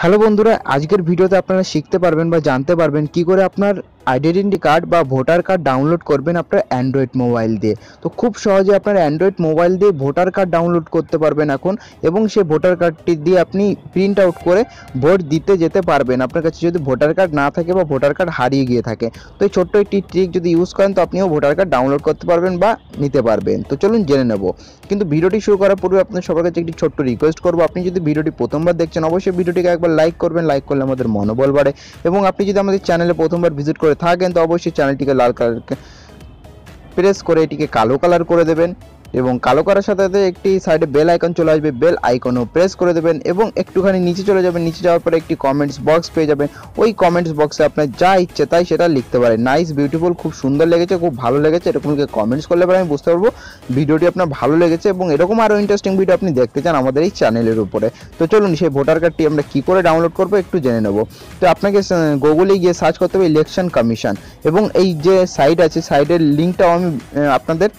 Hello বন্ধুরা, আজকের ভিডিওতে আপনারা শিখতে পারবেন বা জানতে পারবেন কি করে আপনার আইডেন্টিটি কার্ড বা ভোটার কার্ড ডাউনলোড করবেন আপনার অ্যান্ড্রয়েড মোবাইল দিয়ে। তো খুব সহজে আপনার অ্যান্ড্রয়েড মোবাইল দিয়ে ভোটার কার্ড ডাউনলোড করতে পারবেন এখন, এবং সেই ভোটার কার্ডটি দিয়ে আপনি প্রিন্ট আউট করে ভোট দিতে যেতে পারবেন আপনার কাছে যদি ভোটার কার্ড না থাকে বা ভোটার কার্ড হারিয়ে গিয়ে থাকে। তো এই ছোট্ট একটি ট্রিক যদি ইউজ করেন তো আপনিও ভোটার কার্ড ডাউনলোড করতে পারবেন বা নিতে পারবেন। তো চলুন জেনে নেব। কিন্তু ভিডিওটি শুরু করার পূর্বে আপনার সবার কাছে একটি ছোট্ট রিকোয়েস্ট করবো, আপনি যদি ভিডিওটি প্রথমবার দেখছেন অবশ্যই ভিডিওটিকে একবার লাইক করবেন। লাইক করলে আমাদের মনোবল বাড়ে, এবং আপনি যদি আমাদের চ্যানেলে প্রথমবার ভিজিট করে থাকেন তো অবশ্যই চ্যানেলটিকে লাল কালার প্রেস করে এটিকে কালো কালার করে দেবেন, এবং কালো করার সাথে সাথে একটি সাইডে বেল আইকন চলে আসবে, বেল আইকনও প্রেস করে দেবেন, এবং একটুখানি নিচে চলে যাবেন। নিচে যাওয়ার পরে একটি কমেন্টস বক্স পেয়ে যাবেন। ওই কমেন্টস বক্সে আপনার যা ইচ্ছে তাই সেটা লিখতে পারেন। নাইস, বিউটিফুল, খুব সুন্দর লেগেছে, খুব ভালো লেগেছে, এরকম কমেন্টস করলে পরে আমি বুঝতে পারবো ভিডিওটি আপনার ভালো লেগেছে, এবং এরকম আরও ইন্টারেস্টিং ভিডিও আপনি দেখতে চান আমাদের এই চ্যানেলের উপরে। তো চলুন সেই ভোটার কার্ডটি আমরা কী করে ডাউনলোড করবো একটু জেনে নেব। তো আপনাকে গুগলে গিয়ে সার্চ করতে হবে ইলেকশন কমিশন, এবং এই যে সাইট আছে সাইটের লিঙ্কটাও আমি আপনাদের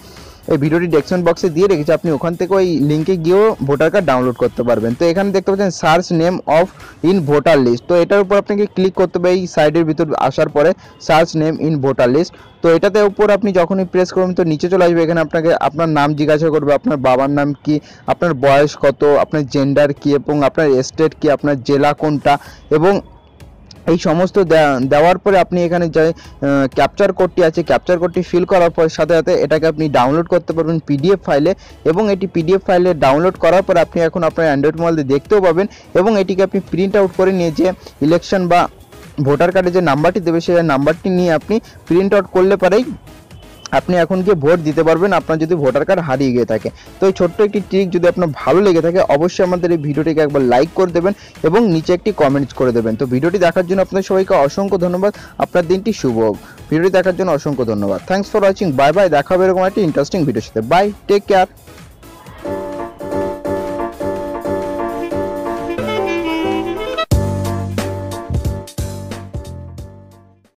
এই ভিডিওটি ডেসক্রিপশন বক্সে দিয়ে রেখেছি, আপনি ওখান থেকে ওই লিঙ্কে গিয়েও ভোটার কার্ড ডাউনলোড করতে পারবেন। তো এখানে দেখতে পাচ্ছেন search name of in voter list, তো এটার উপর আপনাকে ক্লিক করতে হবে। এই সাইডের ভিতর আসার পরে search name in voter list, তো এটাতে উপর আপনি যখনই প্রেস করবেন তো নিচে চলে আসবে। এখানে আপনাকে আপনার নাম জিজ্ঞাসা করবে, আপনার বাবার নাম কি, আপনার বয়স কত, আপনার জেন্ডার কি, এবং আপনার স্টেট কি, আপনার জেলা কোনটা, এবং এই সমস্ত দেওয়ার পরে আপনি এখানে যে ক্যাপচার কোডটি আছে ক্যাপচার কোডটি ফিল করার পর সাথে সাথে এটাকে আপনি ডাউনলোড করতে পারবেন পিডিএফ ফাইলে, এবং এটি পিডিএফ ফাইলে ডাউনলোড করার পর আপনি এখন আপনার অ্যান্ড্রয়েড মোবাইলে দেখতেও পাবেন, এবং এটিকে আপনি প্রিন্ট আউট করে নিয়ে যে ইলেকশন বা ভোটার কার্ডে যে নাম্বারটি দেবে সেই নাম্বারটি নিয়ে আপনি প্রিন্ট আউট করলে পরেই আপনি এখন গিয়ে ভোট দিতে পারবেন আপনার যদি ভোটার কার্ড হারিয়ে গিয়ে থাকে। তো এই ছোট্ট একটি ট্রিক যদি আপনার ভালো লেগে থাকে অবশ্যই আমাদের এই ভিডিওটিকে একবার লাইক করে দেবেন এবং নিচে একটি কমেন্টস করে দেবেন। তো ভিডিওটি দেখার জন্য আপনাদের সবাইকে অসংখ্য ধন্যবাদ। আপনার দিনটি শুভ হোক। ভিডিওটি দেখার জন্য অসংখ্য ধন্যবাদ। Thanks for watching. Bye bye. দেখা হবে এরকম একটি ইন্টারেস্টিং ভিডিওর সাথে। Bye, take care.